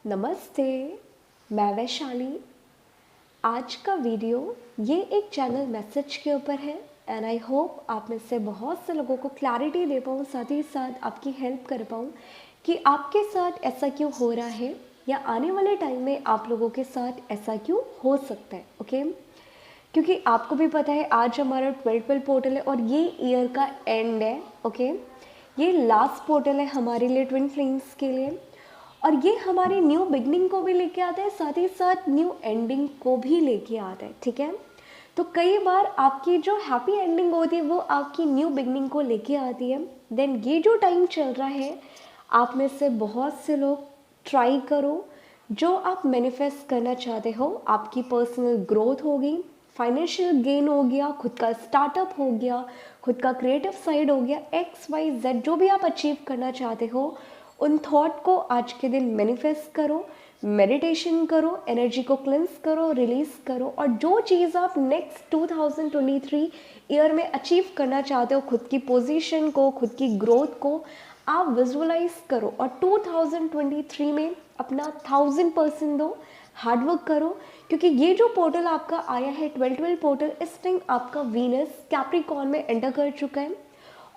नमस्ते, मैं वैशाली। आज का वीडियो ये एक चैनल मैसेज के ऊपर है एंड आई होप आप में से बहुत से लोगों को क्लैरिटी दे पाऊँ, साथ ही साथ आपकी हेल्प कर पाऊँ कि आपके साथ ऐसा क्यों हो रहा है या आने वाले टाइम में आप लोगों के साथ ऐसा क्यों हो सकता है। ओके, क्योंकि आपको भी पता है आज हमारा 12 पोर्टल है और ये ईयर का एंड है। ओके, ये लास्ट पोर्टल है हमारे लिए, ट्विन फ्लेम्स के लिए, और ये हमारी न्यू बिगनिंग को भी लेके आता है, साथ ही साथ न्यू एंडिंग को भी लेके आता है। ठीक है, तो कई बार आपकी जो हैप्पी एंडिंग होती है वो आपकी न्यू बिगनिंग को लेके आती है। देन ये जो टाइम चल रहा है, आप में से बहुत से लोग ट्राई करो, जो आप मैनिफेस्ट करना चाहते हो, आपकी पर्सनल ग्रोथ होगी, फाइनेंशियल गेन हो गया, खुद का स्टार्टअप हो गया, खुद का क्रिएटिव साइड हो गया, XYZ जो भी आप अचीव करना चाहते हो, उन थॉट को आज के दिन मैनिफेस्ट करो, मेडिटेशन करो, एनर्जी को क्लेंस करो, रिलीज करो, और जो चीज़ आप नेक्स्ट 2023 ईयर में अचीव करना चाहते हो, खुद की पोजीशन को, खुद की ग्रोथ को आप विजुअलाइज करो और 2023 में अपना 1000% दो, हार्डवर्क करो। क्योंकि ये जो पोर्टल आपका आया है 12 पोर्टल, इस टाइम आपका वीनस कैप्रिकॉर्न में एंटर कर चुका है,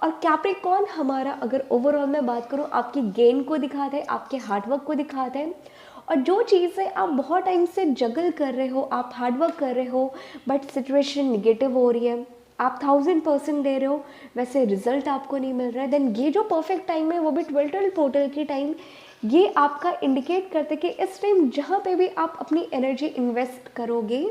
और कैप्रिकॉर्न हमारा, अगर ओवरऑल मैं बात करूँ, आपकी गेन को दिखाता है, आपके हार्डवर्क को दिखाता है। और जो चीज़ें आप बहुत टाइम से जगल कर रहे हो, आप हार्डवर्क कर रहे हो बट सिचुएशन निगेटिव हो रही है, आप 1000% दे रहे हो, वैसे रिजल्ट आपको नहीं मिल रहा है, देन ये जो परफेक्ट टाइम है वो भी 12 पोर्टल की टाइम, ये आपका इंडिकेट करते कि इस टाइम जहाँ पे भी आप अपनी एनर्जी इन्वेस्ट करोगे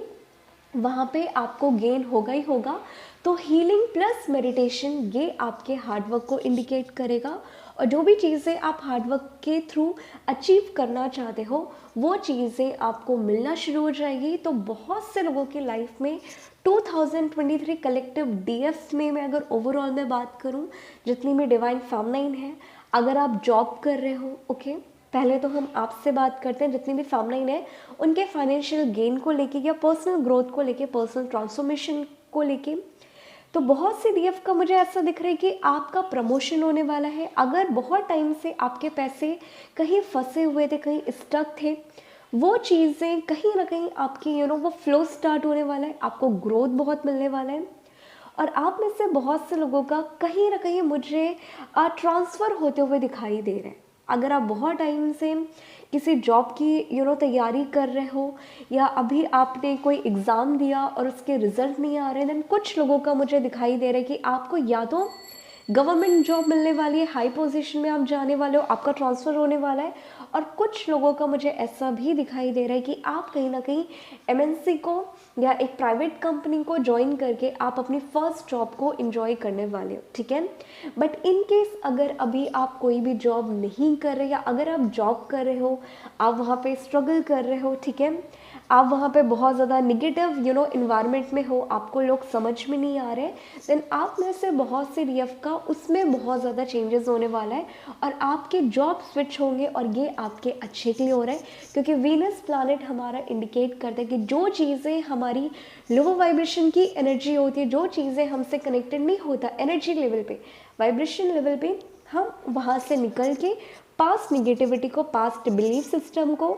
वहाँ पे आपको गेन होगा ही होगा। तो हीलिंग प्लस मेडिटेशन ये आपके हार्डवर्क को इंडिकेट करेगा, और जो भी चीज़ें आप हार्डवर्क के थ्रू अचीव करना चाहते हो वो चीज़ें आपको मिलना शुरू हो जाएगी। तो बहुत से लोगों की लाइफ में 2023 कलेक्टिव DF में मैं अगर ओवरऑल में बात करूँ, जितनी भी डिवाइन फेमिनाइन है, अगर आप जॉब कर रहे हो, ओके, पहले तो हम आपसे बात करते हैं, जितनी भी फेमिनाइन है उनके फाइनेंशियल गेन को लेके या पर्सनल ग्रोथ को लेके, पर्सनल ट्रांसफॉर्मेशन को लेके। तो बहुत से DF का मुझे ऐसा दिख रहा है कि आपका प्रमोशन होने वाला है। अगर बहुत टाइम से आपके पैसे कहीं फंसे हुए थे, कहीं स्टक थे, वो चीज़ें कहीं ना कहीं आपकी वो फ्लो स्टार्ट होने वाला है, आपको ग्रोथ बहुत मिलने वाला है। और आप में से बहुत से लोगों का कहीं ना कहीं मुझे ट्रांसफ़र होते हुए दिखाई दे रहा है। अगर आप बहुत टाइम से किसी जॉब की तैयारी कर रहे हो, या अभी आपने कोई एग्ज़ाम दिया और उसके रिजल्ट नहीं आ रहे, देन कुछ लोगों का मुझे दिखाई दे रहा है कि आपको या तो गवर्नमेंट जॉब मिलने वाली है, हाई पोजीशन में आप जाने वाले हो, आपका ट्रांसफ़र होने वाला है। और कुछ लोगों का मुझे ऐसा भी दिखाई दे रहा है कि आप कहीं ना कहीं MNC को या एक प्राइवेट कंपनी को ज्वाइन करके आप अपनी फर्स्ट जॉब को एंजॉय करने वाले हो। ठीक है, बट इन केस अगर अभी आप कोई भी जॉब नहीं कर रहे, या अगर आप जॉब कर रहे हो, आप वहाँ पे स्ट्रगल कर रहे हो, ठीक है, आप वहाँ पे बहुत ज़्यादा निगेटिव इन्वायरमेंट में हो, आपको लोग समझ में नहीं आ रहे, देन आप में से बहुत से DF का उसमें बहुत ज़्यादा चेंजेस होने वाला है, और आपके जॉब स्विच होंगे, और ये आपके अच्छे के लिए हो रहा है। क्योंकि वीनस प्लैनेट हमारा इंडिकेट करता है कि जो चीज़ें हमारी लोअर वाइब्रेशन की एनर्जी होती है, जो चीज़ें हमसे कनेक्टेड नहीं होता एनर्जी लेवल पे, वाइब्रेशन लेवल पे, हम वहाँ से निकल के पास्ट निगेटिविटी को, पास्ट बिलीफ सिस्टम को,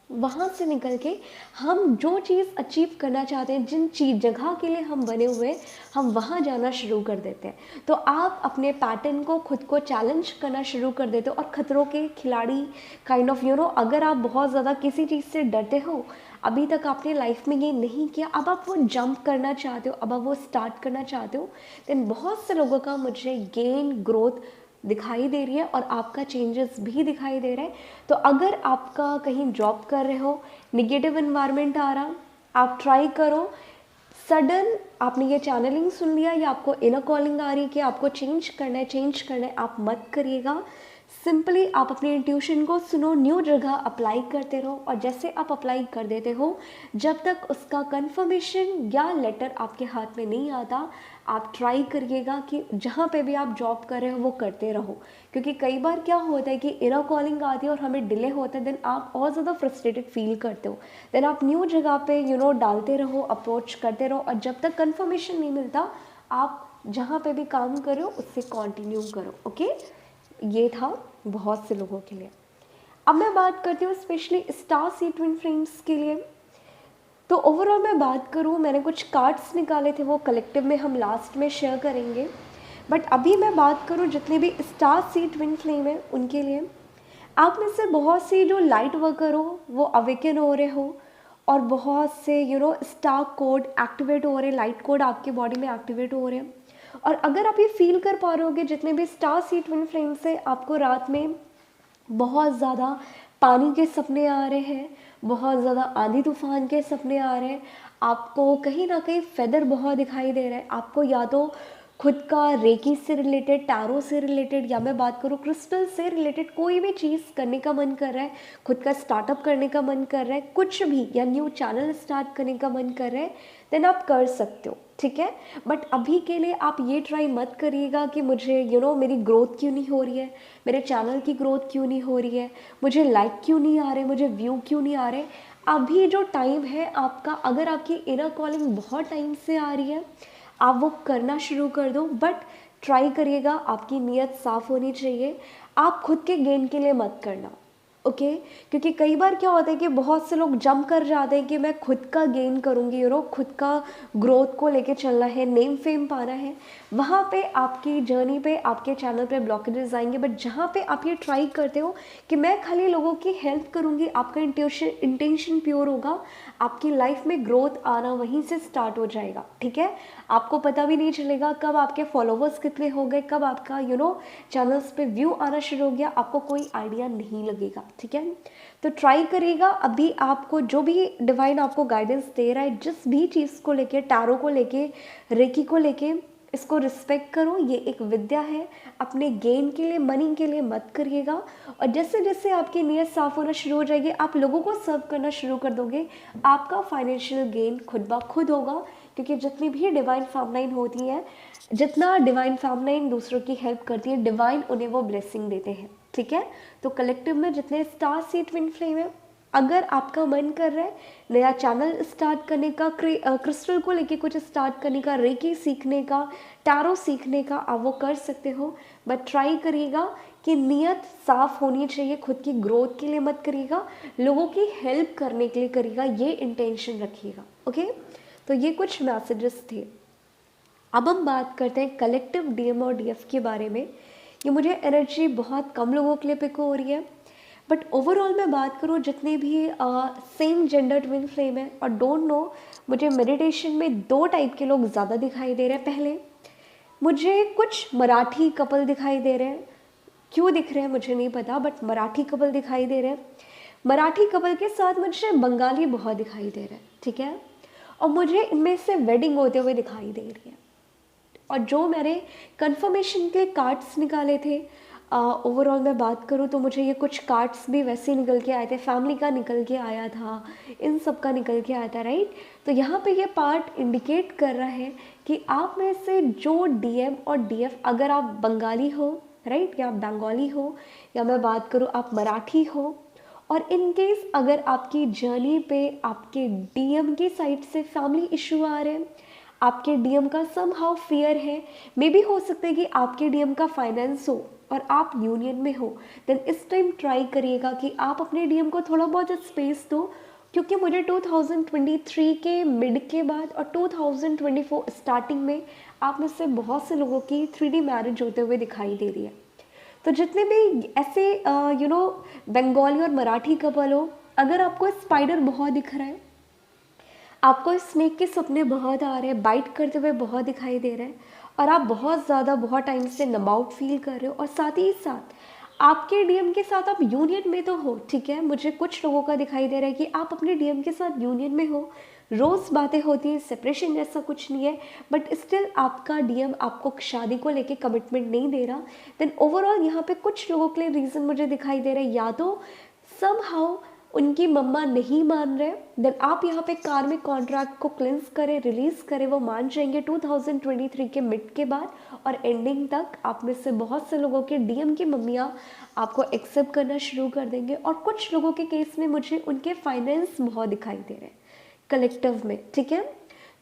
वहाँ से निकल के हम जो चीज़ अचीव करना चाहते हैं, जिन चीज़ जगह के लिए हम बने हुए हैं, हम वहाँ जाना शुरू कर देते हैं। तो आप अपने पैटर्न को, खुद को चैलेंज करना शुरू कर देते हो, और खतरों के खिलाड़ी काइंड ऑफ अगर आप बहुत ज़्यादा किसी चीज़ से डरते हो, अभी तक आपने लाइफ में ये नहीं किया, अब आप वो जंप करना चाहते हो, अब आप वो स्टार्ट करना चाहते हो, देन बहुत से लोगों का मुझे गेन, ग्रोथ दिखाई दे रही है, और आपका चेंजेस भी दिखाई दे रहा है। तो अगर आपका कहीं जॉब कर रहे हो, निगेटिव इन्वायरमेंट आ रहा, आप ट्राई करो, सडन आपने ये चैनलिंग सुन लिया या आपको इनर कॉलिंग आ रही है कि आपको चेंज करना है, आप मत करिएगा। सिंपली आप अपने इंट्यूशन को सुनो, न्यू जगह अप्लाई करते रहो, और जैसे आप अप्लाई कर देते हो, जब तक उसका कंफर्मेशन या लेटर आपके हाथ में नहीं आता, आप ट्राई करिएगा कि जहाँ पे भी आप जॉब कर रहे हो वो करते रहो। क्योंकि कई बार क्या होता है कि इनर कॉलिंग आती है और हमें डिले होता है, देन आप और ज़्यादा फ्रस्ट्रेटेड फील करते हो, देन आप न्यू जगह पे डालते रहो, अप्रोच करते रहो, और जब तक कंफर्मेशन नहीं मिलता, आप जहाँ पे भी काम करो उससे कंटिन्यू करो। ओके, ये था बहुत से लोगों के लिए। अब मैं बात करती हूँ specially star seed twin flames के लिए। तो ओवरऑल मैं बात करूँ, मैंने कुछ कार्ड्स निकाले थे, वो कलेक्टिव में हम लास्ट में शेयर करेंगे। बट अभी मैं बात करूँ जितने भी स्टार सीड ट्विन फ्लेम हैं उनके लिए, आप में से बहुत सी जो लाइट वर्कर हो वो अवेकन हो रहे हो, और बहुत से स्टार कोड एक्टिवेट हो रहे हैं, लाइट कोड आपके बॉडी में एक्टिवेट हो रहे हैं। और अगर आप ये फील कर पा रहे होगे जितने भी स्टार सीड ट्विन फ्लेम से, आपको रात में बहुत ज़्यादा पानी के सपने आ रहे हैं, बहुत ज़्यादा आंधी तूफान के सपने आ रहे हैं, आपको कहीं ना कहीं फेदर बहुत दिखाई दे रहा है, आपको या तो खुद का रेकी से रिलेटेड, टैरो से रिलेटेड, या मैं बात करूँ क्रिस्टल से रिलेटेड कोई भी चीज़ करने का मन कर रहा है, खुद का स्टार्टअप करने का मन कर रहा है, कुछ भी, या न्यू चैनल स्टार्ट करने का मन कर रहा है, देन आप कर सकते हो, ठीक है। बट अभी के लिए आप ये ट्राई मत करिएगा कि मुझे मेरी ग्रोथ क्यों नहीं हो रही है, मेरे चैनल की ग्रोथ क्यों नहीं हो रही है, मुझे लाइक क्यों नहीं आ रहे, मुझे व्यू क्यों नहीं आ रहे। अभी जो टाइम है आपका, अगर आपकी इनर कॉलिंग बहुत टाइम से आ रही है, आप वो करना शुरू कर दो। बट ट्राई करिएगा, आपकी नीयत साफ़ होनी चाहिए, आप खुद के गेन के लिए मत करना, ओके। क्योंकि कई बार क्या होता है कि बहुत से लोग जंप कर जाते हैं कि मैं खुद का गेन करूँगी, खुद का ग्रोथ को लेके चलना है, नेम फेम पाना है, वहाँ पे आपकी जर्नी पे, आपके चैनल पे ब्लॉकेजेस आएंगे। बट जहाँ पे आप ये ट्राई करते हो कि मैं खाली लोगों की हेल्प करूँगी, आपका इंटेंशन प्योर होगा, आपकी लाइफ में ग्रोथ आना वहीं से स्टार्ट हो जाएगा, ठीक है। आपको पता भी नहीं चलेगा कब आपके फॉलोवर्स कितने हो गए, कब आपका चैनल्स पे व्यू आना शुरू हो गया, आपको कोई आइडिया नहीं लगेगा, ठीक है। तो ट्राई करिएगा, अभी आपको जो भी डिवाइन आपको गाइडेंस दे रहा है, जिस भी चीज़ को लेके, टैरो को लेके, रेकी को लेके, इसको रिस्पेक्ट करो, ये एक विद्या है, अपने गेन के लिए, मनी के लिए मत करिएगा। और जैसे जैसे आपकी नीयत साफ होना शुरू हो जाएगी, आप लोगों को सर्व करना शुरू कर दोगे, आपका फाइनेंशियल गेन खुद ब खुद होगा। क्योंकि जितनी भी डिवाइन फेमनाइन होती हैं, जितना डिवाइन फेमनाइन दूसरों की हेल्प करती है, डिवाइन उन्हें वो ब्लेसिंग देते हैं, ठीक है। तो कलेक्टिव में जितने स्टार सीड ट्विन फ्लेम है, अगर आपका मन कर रहा है नया चैनल स्टार्ट करने का, क्रिस्टल को लेके कुछ स्टार्ट करने का, रेकी सीखने का, टैरो सीखने का, आप वो कर सकते हो। बट ट्राई करिएगा कि नियत साफ होनी चाहिए, खुद की ग्रोथ के लिए मत करिएगा, लोगों की हेल्प करने के लिए करिएगा, ये इंटेंशन रखिएगा, ओके। तो ये कुछ मैसेजेस थे। अब हम बात करते हैं कलेक्टिव डीएम और डीएफ के बारे में। ये मुझे एनर्जी बहुत कम लोगों के लिए पिक हो रही है, बट ओवरऑल मैं बात करूँ जितने भी सेम जेंडर ट्विन फ्लेम है, और डोंट नो, मुझे मेडिटेशन में 2 टाइप के लोग ज़्यादा दिखाई दे रहे हैं। पहले मुझे कुछ मराठी कपल दिखाई दे रहे हैं, क्यों दिख रहे हैं मुझे नहीं पता, बट मराठी कपल दिखाई दे रहे हैं। मराठी कपल के साथ मुझे बंगाली बहुत दिखाई दे रहे हैं, ठीक है। और मुझे इनमें से वेडिंग होते हुए दिखाई दे रही है। और जो मैंने कंफर्मेशन के कार्ड्स निकाले थे, ओवरऑल मैं बात करूँ तो मुझे ये कुछ कार्ड्स भी वैसे ही निकल के आए थे, फैमिली का निकल के आया था, इन सब का निकल के आया था, राइट। तो यहाँ पे ये पार्ट इंडिकेट कर रहा है कि आप में से जो डीएम और डीएफ, अगर आप बंगाली हो, राइट, या आप बंगाली हो, या मैं बात करूँ आप मराठी हो, और इन केस अगर आपकी जर्नी पे आपके डीएम की साइड से फैमिली इशू आ रहे हैं, आपके डीएम का समहाउ फियर है, मे बी हो सकता है कि आपके डीएम का फाइनेंस हो और आप यूनियन में हो, देन इस टाइम ट्राई करिएगा कि आप अपने डीएम को थोड़ा बहुत स्पेस दो। क्योंकि मुझे 2023 के मिड के बाद और 2024 स्टार्टिंग में आप में से बहुत से लोगों की 3D मैरिज होते हुए दिखाई दे रही है। तो जितने भी ऐसे बंगाली और मराठी कपल हो, अगर आपको स्पाइडर बहुत दिख रहा है, आपको स्नेक के सपने बहुत आ रहे हैं, बाइट करते हुए बहुत दिखाई दे रहे हैं, और आप बहुत ज़्यादा बहुत टाइम से नम आउट फील कर रहे हो, और साथ ही साथ आपके डीएम के साथ आप यूनियन में तो हो, ठीक है। मुझे कुछ लोगों का दिखाई दे रहा है कि आप अपने डीएम के साथ यूनियन में हो, रोज़ बातें होती हैं, सेपरेशन जैसा कुछ नहीं है, बट स्टिल आपका डीएम आपको शादी को लेके कमिटमेंट नहीं दे रहा। देन ओवरऑल यहाँ पे कुछ लोगों के लिए रीज़न मुझे दिखाई दे रहा है, या तो समहाउ उनकी मम्मा नहीं मान रहे, देन आप यहाँ पे कार्मिक कॉन्ट्रैक्ट को क्लेंस करें, रिलीज़ करें, वो मान जाएंगे 2023 के मिड के बाद और एंडिंग तक। आप में से बहुत से लोगों के डीएम की मम्मियाँ आपको एक्सेप्ट करना शुरू कर देंगे, और कुछ लोगों के केस में मुझे उनके फाइनेंस बहुत दिखाई दे रहे हैं कलेक्टिव में, ठीक है।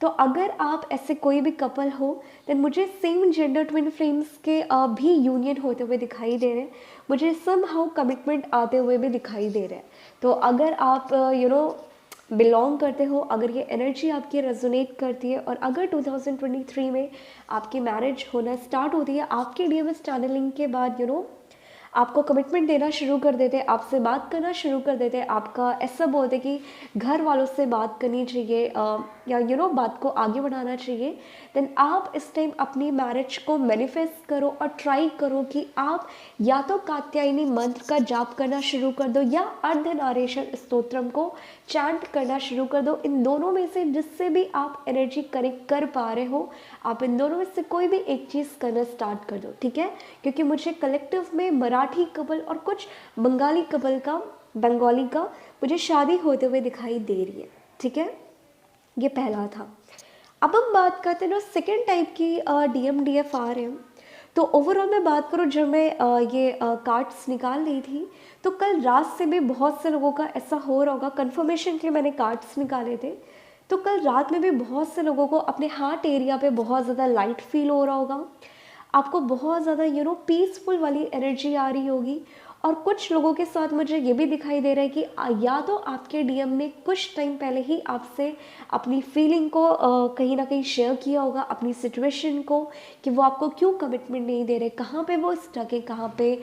तो तो अगर आप ऐसे कोई भी कपल हो, देन मुझे सेम जेंडर ट्विन फ्लेम्स के भी यूनियन होते हुए दिखाई दे रहे हैं, मुझे सम हाउ कमिटमेंट आते हुए भी दिखाई दे रहे हैं। तो अगर आप बिलोंग करते हो, अगर ये एनर्जी आपकी रेजोनेट करती है, और अगर 2023 में आपकी मैरिज होना स्टार्ट होती है, आपके डीएमएस चैनलिंग के बाद आपको कमिटमेंट देना शुरू कर देते, आपसे बात करना शुरू कर देते, आपका ऐसा बोलते कि घर वालों से बात करनी चाहिए या बात को आगे बढ़ाना चाहिए, देन आप इस टाइम अपनी मैरिज को मैनिफेस्ट करो और ट्राई करो कि आप या तो कात्यायनी मंत्र का जाप करना शुरू कर दो या अर्धनारीश्वर स्तोत्रम को चैंट करना शुरू कर दो। इन दोनों में से जिससे भी आप एनर्जी कनेक्ट कर पा रहे हो, आप इन दोनों में से कोई भी एक चीज़ करना स्टार्ट कर दो, ठीक है। क्योंकि मुझे कलेक्टिव में मराठी कपल और कुछ बंगाली कपल का, बंगाली का मुझे शादी होते हुए दिखाई दे रही है, ठीक है। ये पहला था। अब हम बात करते हैं सेकेंड टाइप की डीएम डीएफ आ रहे हैं। तो ओवरऑल मैं बात करूँ, जब मैं ये कार्ड्स निकाल ली थी, तो कल रात से भी बहुत से लोगों का ऐसा हो रहा होगा, कन्फर्मेशन के लिए मैंने कार्ड्स निकाले थे, तो कल रात में भी बहुत से लोगों को अपने हार्ट एरिया पे बहुत ज़्यादा लाइट फील हो रहा होगा, आपको बहुत ज़्यादा पीसफुल वाली एनर्जी आ रही होगी। और कुछ लोगों के साथ मुझे ये भी दिखाई दे रहा है कि या तो आपके डीएम ने कुछ टाइम पहले ही आपसे अपनी फीलिंग को कहीं ना कहीं शेयर किया होगा, अपनी सिचुएशन को, कि वो आपको क्यों कमिटमेंट नहीं दे रहे, कहाँ पे वो स्टक है, कहाँ पे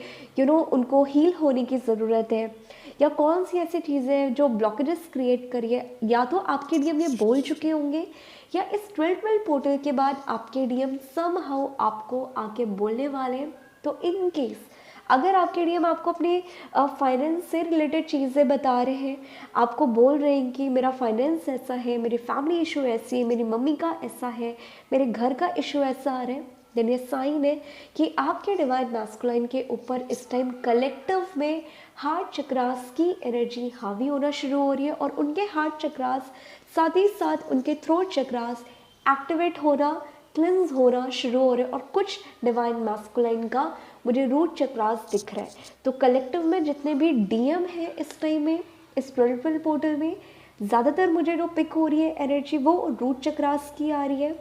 उनको हील होने की ज़रूरत है, या कौन सी ऐसी चीज़ें हैं जो ब्लॉकेजेस क्रिएट करिए। या तो आपके डीएम ये बोल चुके होंगे, या इस 12-12 पोर्टल के बाद आपके डीएम समहाउ आपको आके बोलने वाले हैं। तो इन केस अगर आपके डीएम आपको अपने फाइनेंस से रिलेटेड चीज़ें बता रहे हैं, आपको बोल रहे हैं कि मेरा फाइनेंस ऐसा है, मेरी फैमिली इशू ऐसी है, मेरी मम्मी का ऐसा है, मेरे घर का इशू ऐसा आ रहा है, देन ये साइन है कि आपके डिवाइन मैस्कुलाइन के ऊपर इस टाइम कलेक्टिव में हार्ट चक्रास की एनर्जी हावी होना शुरू हो रही है, और उनके हार्ट चक्रास साथ ही साथ उनके थ्रोट चक्रास एक्टिवेट होना, क्लिंज होना शुरू हो रहे हैं, और कुछ डिवाइन मैस्कुलाइन का मुझे रूट चक्रास दिख रहा है। तो कलेक्टिव में जितने भी डीएम है इस टाइम में, इस 12 पोर्टल में ज़्यादातर मुझे जो पिक हो रही है एनर्जी, वो रूट चक्रास की आ रही है,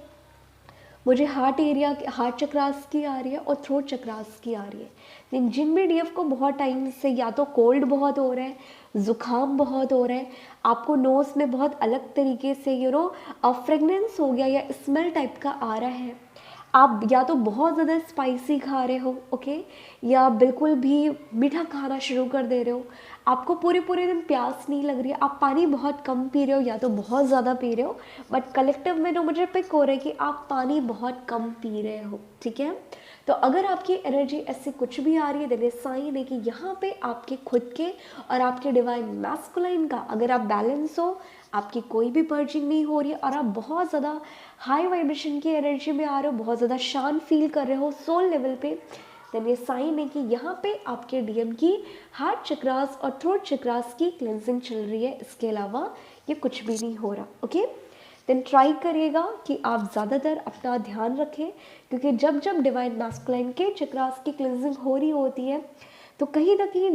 मुझे हार्ट एरिया, हार्ट चक्रास की आ रही है, और थ्रोट चक्रास की आ रही है। लेकिन जिन भी डीएफ को बहुत टाइम से या तो कोल्ड बहुत हो रहा है, ज़ुकाम बहुत हो रहा है, आपको नोज़ में बहुत अलग तरीके से फ्रेगनेंस हो गया या स्मेल टाइप का आ रहा है, आप या तो बहुत ज़्यादा स्पाइसी खा रहे हो, ओके, या बिल्कुल भी मीठा खाना शुरू कर दे रहे हो, आपको पूरे पूरे दिन प्यास नहीं लग रही है, आप पानी बहुत कम पी रहे हो या तो बहुत ज़्यादा पी रहे हो, बट कलेक्टिव में जो मुझे पिक हो रहा है कि आप पानी बहुत कम पी रहे हो, ठीक है। तो अगर आपकी एनर्जी ऐसे कुछ भी आ रही है, देन साइन है कि यहाँ पे आपके खुद के और आपके डिवाइन मैस्कुलाइन का अगर आप बैलेंस हो, आपकी कोई भी पर्जिंग नहीं हो रही है, और आप बहुत ज़्यादा हाई वाइब्रेशन की एनर्जी में आ रहे हो, बहुत ज़्यादा शांत फील कर रहे हो सोल लेवल पे, देन ये साइन है कि यहाँ पे आपके डीएम की हार्ट चक्रास और थ्रोट चक्रास की क्लेंजिंग चल रही है। इसके अलावा ये कुछ भी नहीं हो रहा, ओके। देन ट्राई करिएगा कि आप ज़्यादातर अपना ध्यान रखें, क्योंकि जब जब डिवाइन मैस्कुलाइन के चक्रास की क्लेंजिंग हो रही होती है, तो कहीं ना कहीं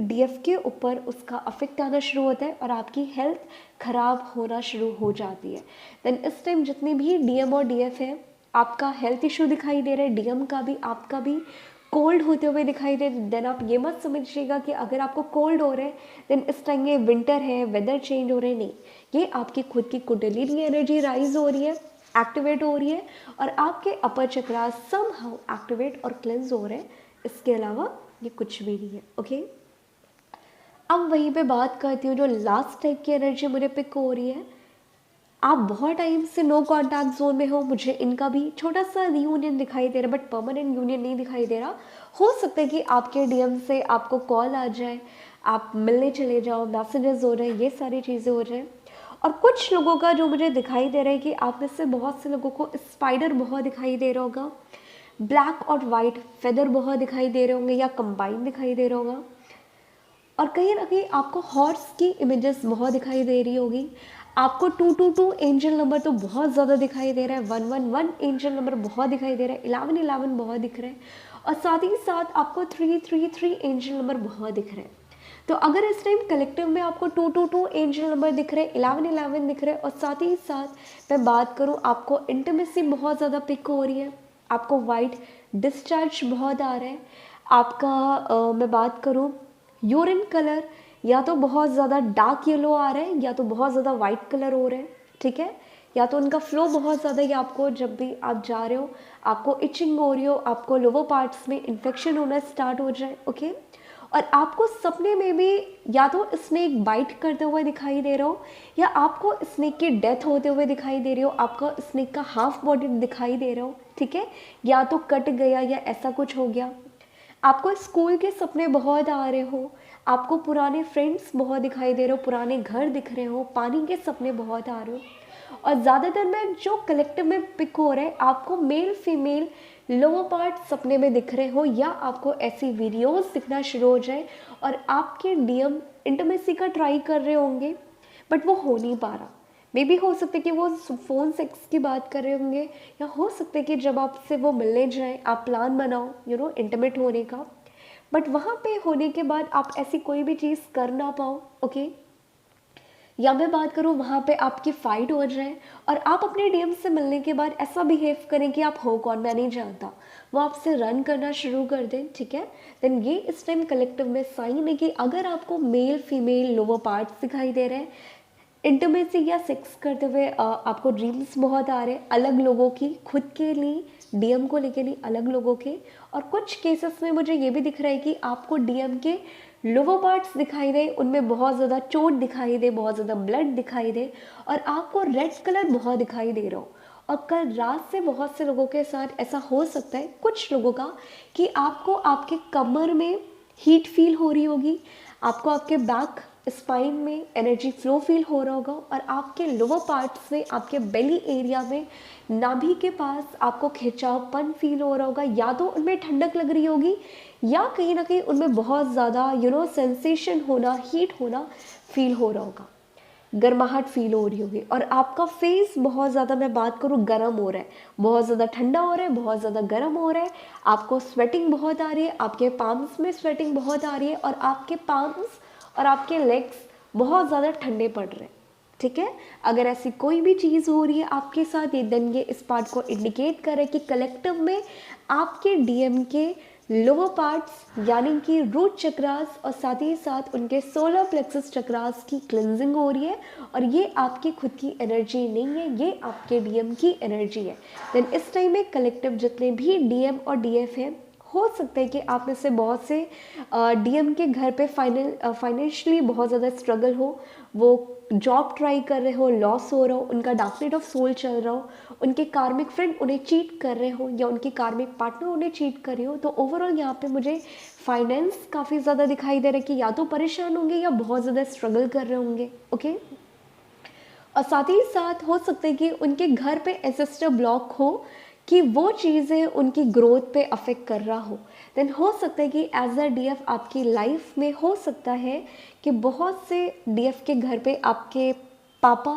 डीएफ के ऊपर उसका अफेक्ट आना शुरू होता है और आपकी हेल्थ ख़राब होना शुरू हो जाती है। देन इस टाइम जितनी भी डीएम और डीएफ है, आपका हेल्थ इशू दिखाई दे रहा है, डीएम का भी आपका भी कोल्ड होते हुए दिखाई दे, देन आप ये मत समझिएगा कि अगर आपको कोल्ड हो रहा है देन इस टाइम ये विंटर है, वेदर चेंज हो रहे हैं, नहीं, ये आपकी खुद की कुंडलिनी एनर्जी राइज हो रही है, एक्टिवेट हो रही है, और आपके अपर चक्रास समहाउ एक्टिवेट और क्लेंस हो रहे हैं। इसके अलावा ये कुछ भी नहीं है, ओके। अब वहीं पे बात करती हूँ जो लास्ट टाइप की एनर्जी मुझे पिक हो रही है। आप बहुत टाइम से नो कॉन्टैक्ट जोन में हो, मुझे इनका भी छोटा सा रीयूनियन दिखाई दे रहा है, बट परमानेंट यूनियन नहीं दिखाई दे रहा। हो सकता है कि आपके डीएम से आपको कॉल आ जाए, आप मिलने चले जाओ, मैसेजेस हो रहे हैं, ये सारी चीज़ें हो जाए। और कुछ लोगों का जो मुझे दिखाई दे रहा है कि आप में से बहुत से लोगों को स्पाइडर बहुत दिखाई दे रहा होगा, ब्लैक और वाइट फेदर बहुत दिखाई दे रहे होंगे या कंबाइन दिखाई दे रहा होगा, और कहीं ना कहीं आपको हॉर्स की इमेजेस बहुत दिखाई दे रही होगी। आपको 222 एंजल नंबर तो बहुत ज़्यादा दिखाई दे रहा है, 111 एंजल नंबर बहुत दिखाई दे रहा है, 1111 बहुत दिख रहा है, और साथ ही साथ आपको 333 एंजल नंबर बहुत दिख रहा है। तो अगर इस टाइम कलेक्टिव में आपको 222 एंजल नंबर दिख रहे हैं, 1111 दिख रहे हैं, और साथ ही साथ मैं बात करूँ आपको इंटीमेसी बहुत ज़्यादा पिक हो रही है, आपको वाइट डिस्चार्ज बहुत आ रहा है, आपका मैं बात करूँ यूरिन कलर या तो बहुत ज़्यादा डार्क येलो आ रहा है या तो बहुत ज़्यादा वाइट कलर हो रहा है, ठीक है, या तो उनका फ्लो बहुत ज़्यादा, या आपको जब भी आप जा रहे हो आपको इचिंग हो रही हो, आपको लोअर पार्ट्स में इन्फेक्शन होना स्टार्ट हो जाए, ओके। और आपको सपने में भी या तो स्नेक बाइट करते हुए दिखाई दे रहा हो या आपको स्नेक की डेथ होते हुए दिखाई दे रही हो, आपका स्नेक का हाफ बॉडी दिखाई दे रहा हो, ठीक है, या तो कट गया या ऐसा कुछ हो गया, आपको स्कूल के सपने बहुत आ रहे हो, आपको पुराने फ्रेंड्स बहुत दिखाई दे रहे हो, पुराने घर दिख रहे हो, पानी के सपने बहुत आ रहे हो, और ज़्यादातर में जो कलेक्टिव में पिक हो रहा है आपको मेल फीमेल लोअर पार्ट सपने में दिख रहे हो, या आपको ऐसी वीडियोस दिखना शुरू हो जाए और आपके डीएम इंटीमेसी का ट्राई कर रहे होंगे बट वो हो नहीं पा रहा। मे बी हो सकता है कि वो फ़ोन सेक्स की बात कर रहे होंगे, या हो सकता है कि जब आपसे वो मिलने जाएं आप प्लान बनाओ इंटीमेट होने का, बट वहाँ पे होने के बाद आप ऐसी कोई भी चीज़ कर ना पाओ, ओके। या मैं बात करूँ वहाँ पे आपकी फ़ाइट हो जाए और आप अपने डीएम से मिलने के बाद ऐसा बिहेव करें कि आप हो कौन, मैं नहीं जानता, वो आपसे रन करना शुरू कर दें, ठीक है। देन ये इस टाइम कलेक्टिव में साइन है कि अगर आपको मेल फीमेल लोअर पार्ट्स दिखाई दे रहे हैं, इंटीमेसी या सेक्स करते हुए आपको ड्रीम्स बहुत आ रहे हैं अलग लोगों की, खुद के लिए डीएम को लेके नहीं, अलग लोगों के। और कुछ केसेस में मुझे ये भी दिख रहा है कि आपको डीएम के लोअर पार्ट्स दिखाई दे, उनमें बहुत ज़्यादा चोट दिखाई दे, बहुत ज़्यादा ब्लड दिखाई दे, और आपको रेड कलर बहुत दिखाई दे रहा हो। और कल रात से बहुत से लोगों के साथ ऐसा हो सकता है, कुछ लोगों का, कि आपको आपके कमर में हीट फील हो रही होगी, आपको आपके बैक स्पाइन में एनर्जी फ्लो फील हो रहा होगा, और आपके लोअर पार्ट्स में आपके बेली एरिया में नाभि के पास आपको खिंचावपन फील हो रहा होगा, या तो उनमें ठंडक लग रही होगी या कहीं ना कहीं उनमें बहुत ज़्यादा सेंसेशन होना, हीट होना फील हो रहा होगा, गर्माहट फील हो रही होगी। और आपका फेस बहुत ज़्यादा, मैं बात करूँ, गर्म हो रहा है, बहुत ज़्यादा ठंडा हो रहा है, बहुत ज़्यादा गर्म हो रहा है, आपको स्वेटिंग बहुत आ रही है, आपके पाम्स में स्वेटिंग बहुत आ रही है, और आपके पाम्स और आपके लेग्स बहुत ज़्यादा ठंडे पड़ रहे हैं, ठीक है। अगर ऐसी कोई भी चीज़ हो रही है आपके साथ, ये देन ये इस पार्ट को इंडिकेट करे कि कलेक्टिव में आपके डीएम के लोअर पार्ट्स यानी कि रूट चक्रास और साथ ही साथ उनके सोलर प्लेक्सस चक्रास की क्लिनजिंग हो रही है, और ये आपकी खुद की एनर्जी नहीं है, ये आपके डीएम की एनर्जी है। देन इस टाइम में कलेक्टिव जितने भी डीएम और डीएफ हैं, हो सकता है कि आप में से बहुत से डीएम के घर पे फाइनेंशियली बहुत ज़्यादा स्ट्रगल हो, वो जॉब ट्राई कर रहे हो, लॉस हो रहा हो, उनका डार्क नाइट ऑफ सोल चल रहा हो, उनके कार्मिक फ्रेंड उन्हें चीट कर रहे हो, या उनकी कार्मिक पार्टनर उन्हें चीट कर रहे हो। तो ओवरऑल यहाँ पे मुझे फाइनेंस काफ़ी ज़्यादा दिखाई दे रहा है कि या तो परेशान होंगे या बहुत ज़्यादा स्ट्रगल कर रहे होंगे, ओके। और साथ ही साथ हो सकता है कि उनके घर पे एंसेस्टर ब्लॉक हो, कि वो चीज़ें उनकी ग्रोथ पे अफेक्ट कर रहा हो। देन हो सकता है कि एज अ डीएफ आपकी लाइफ में हो सकता है कि बहुत से डीएफ के घर पे आपके पापा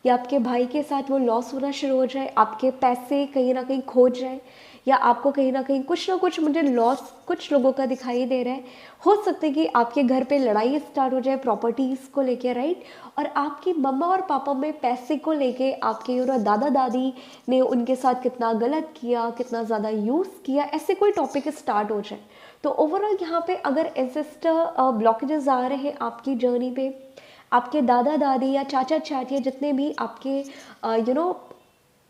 या आपके भाई के साथ वो लॉस होना शुरू हो जाए, आपके पैसे कहीं ना कहीं खो जाए, या आपको कहीं ना कहीं कुछ ना कुछ, मुझे लॉस कुछ लोगों का दिखाई दे रहा है। हो सकता है कि आपके घर पे लड़ाई स्टार्ट हो जाए प्रॉपर्टीज़ को लेके, राइट, और आपकी मम्मा और पापा में पैसे को लेके आपके दादा दादी ने उनके साथ कितना गलत किया, कितना ज़्यादा यूज़ किया, ऐसे कोई टॉपिक स्टार्ट हो जाए। तो ओवरऑल यहाँ पे अगर एंसेस्टर ब्लॉकेजेस आ रहे हैं आपकी जर्नी पे, आपके दादा दादी या चाचा चाची जितने भी आपके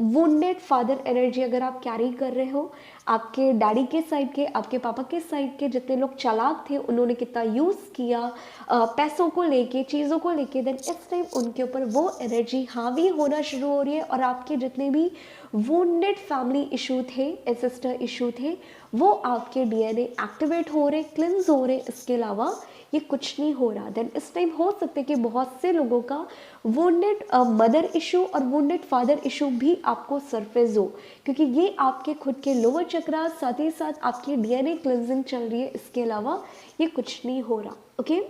वुंडेड फादर एनर्जी अगर आप कैरी कर रहे हो, आपके डैडी के साइड के, आपके पापा के साइड के जितने लोग चालाक थे, उन्होंने कितना यूज़ किया पैसों को लेके, चीज़ों को लेके, देन इस टाइम उनके ऊपर वो एनर्जी हावी होना शुरू हो रही है, और आपके जितने भी वुंडेड फैमिली इशू थे, एंसेस्टर इशू थे, वो आपके डीएनए एक्टिवेट हो रहे, क्लिन्स हो रहे। इसके अलावा ये कुछ नहीं हो रहा। देन इस टाइम हो सकता है कि बहुत से लोगों का वुंडेड मदर इशू और वुंडेड फादर इशू भी आपको सरफेस हो, क्योंकि ये आपके खुद के लोअर चक्रा, साथ ही साथ आपकी डीएनए क्लिनजिंग चल रही है। इसके अलावा ये कुछ नहीं हो रहा, ओके।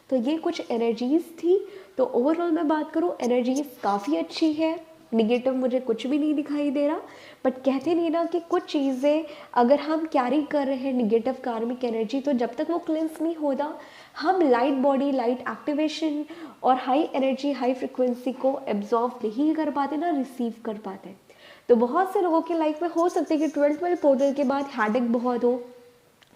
तो ये कुछ एनर्जीज थी। तो ओवरऑल मैं बात करूँ, एनर्जीज काफ़ी अच्छी है, निगेटिव मुझे कुछ भी नहीं दिखाई दे रहा, बट कहते नहीं ना कि कुछ चीज़ें अगर हम कैरी कर रहे हैं निगेटिव कार्मिक एनर्जी, तो जब तक वो क्लेंस नहीं होता हम लाइट बॉडी, लाइट एक्टिवेशन और हाई एनर्जी, हाई फ्रिक्वेंसी को एब्जॉर्व नहीं कर पाते ना रिसीव कर पाते। तो बहुत से लोगों की लाइफ में हो सकती है कि 12 पोर्टल के बाद हेडेक बहुत हो,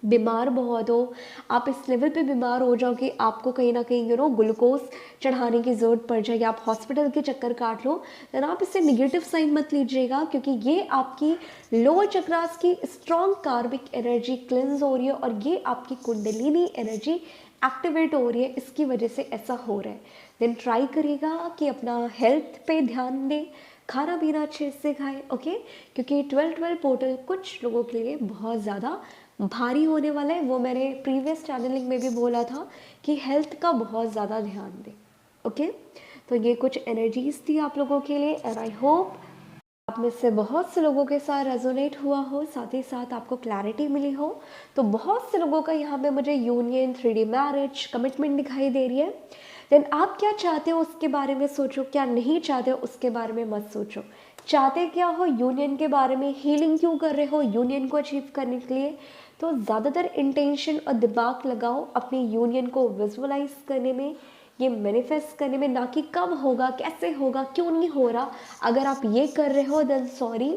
बीमार बहुत हो, आप इस लेवल पे बीमार हो जाओ कि आपको कहीं ना कहीं ग्लूकोज चढ़ाने की ज़रूरत पड़ जाएगी, आप हॉस्पिटल के चक्कर काट लो। देन आप इससे निगेटिव साइन मत लीजिएगा, क्योंकि ये आपकी लोअर चक्रास की स्ट्रॉन्ग कार्मिक एनर्जी क्लेंस हो रही है और ये आपकी कुंडलिनी एनर्जी एक्टिवेट हो रही है, इसकी वजह से ऐसा हो रहा है। देन ट्राई करिएगा कि अपना हेल्थ पे ध्यान दें, खाना पीना अच्छे से खाएं, ओके, क्योंकि 12 पोर्टल कुछ लोगों के लिए बहुत ज़्यादा भारी होने वाला है। वो मैंने प्रीवियस चैनलिंग में भी बोला था कि हेल्थ का बहुत ज़्यादा ध्यान दें, ओके। तो ये कुछ एनर्जीज थी आप लोगों के लिए, एंड आई होप आप में से बहुत से लोगों के साथ रेजोनेट हुआ हो, साथ ही साथ आपको क्लैरिटी मिली हो। तो बहुत से लोगों का यहाँ पे मुझे यूनियन, 3D मैरिज, कमिटमेंट दिखाई दे रही है। देन आप क्या चाहते हो उसके बारे में सोचो, क्या नहीं चाहते हो उसके बारे में मत सोचो। चाहते क्या हो, यूनियन के बारे में, हीलिंग क्यों कर रहे हो यूनियन को अचीव करने के लिए, तो ज़्यादातर इंटेंशन और दिमाग लगाओ अपनी यूनियन को विजुअलाइज करने में, ये मैनिफेस्ट करने में, ना कि कब होगा, कैसे होगा, क्यों नहीं हो रहा। अगर आप ये कर रहे हो देन सॉरी,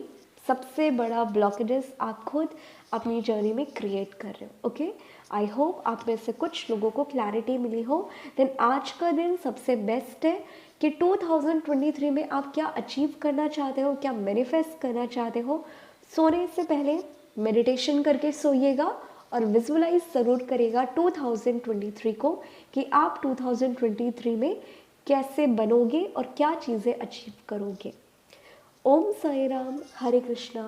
सबसे बड़ा ब्लॉकेजेस आप खुद अपनी जर्नी में क्रिएट कर रहे हो, ओके। आई होप आप में से कुछ लोगों को क्लैरिटी मिली हो। देन आज का दिन सबसे बेस्ट है कि 2023 में आप क्या अचीव करना चाहते हो, क्या मैनिफेस्ट करना चाहते हो। सोने से पहले मेडिटेशन करके सोइएगा और विजुअलाइज ज़रूर करेगा 2023 को कि आप 2023 में कैसे बनोगे और क्या चीज़ें अचीव करोगे। ओम साई राम, हरे कृष्णा।